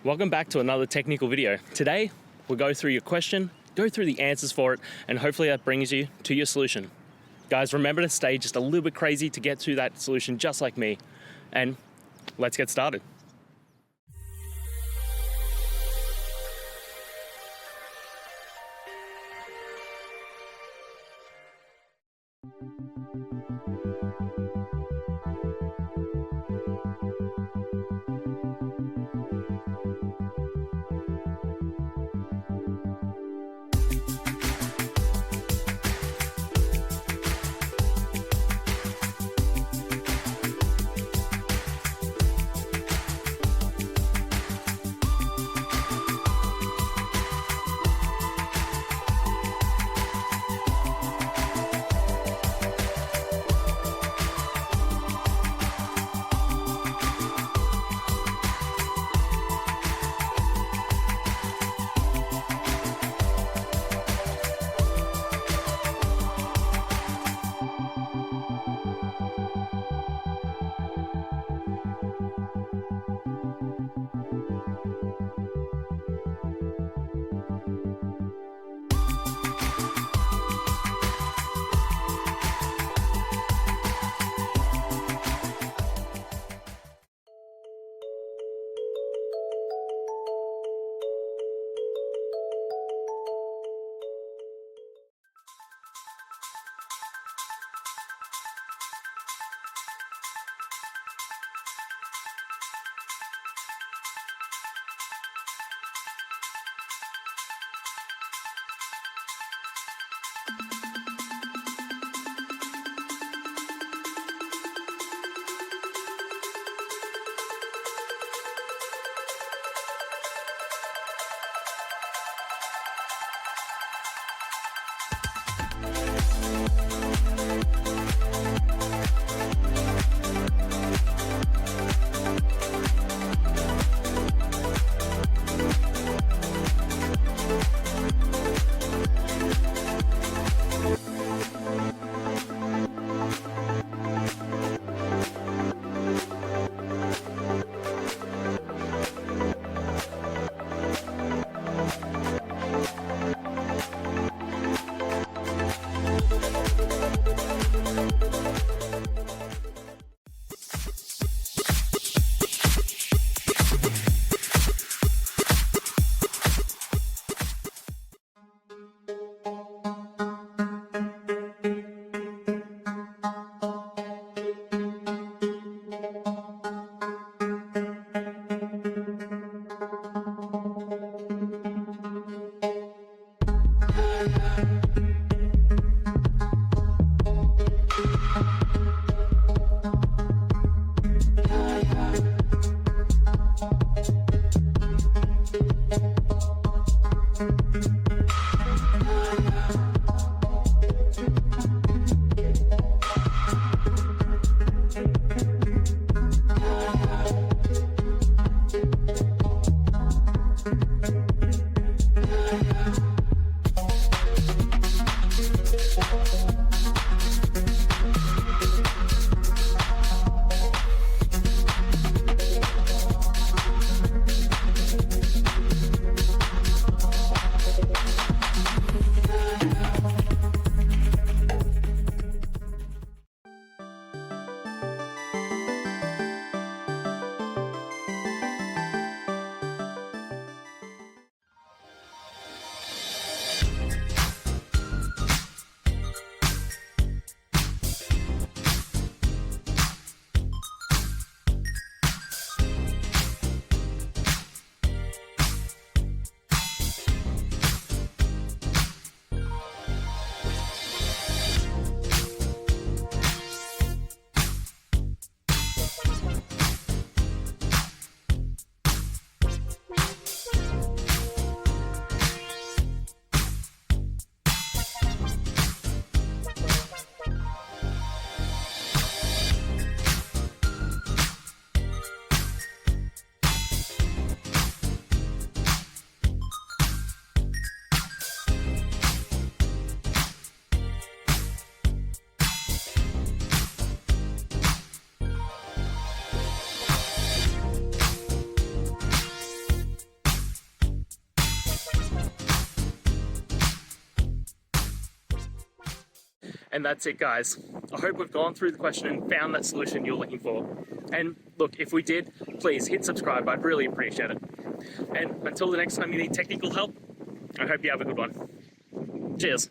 Welcome back to another technical video. Today, we'll go through your question, go through the answers for it, and hopefully that brings you to your solution. Guys, remember to stay just a little bit crazy to get to that solution just like me. And let's get started. And that's it, guys. I hope we've gone through the question and found that solution you're looking for. And look, if we did, please hit subscribe. I'd really appreciate it. And until the next time you need technical help, I hope you have a good one. Cheers.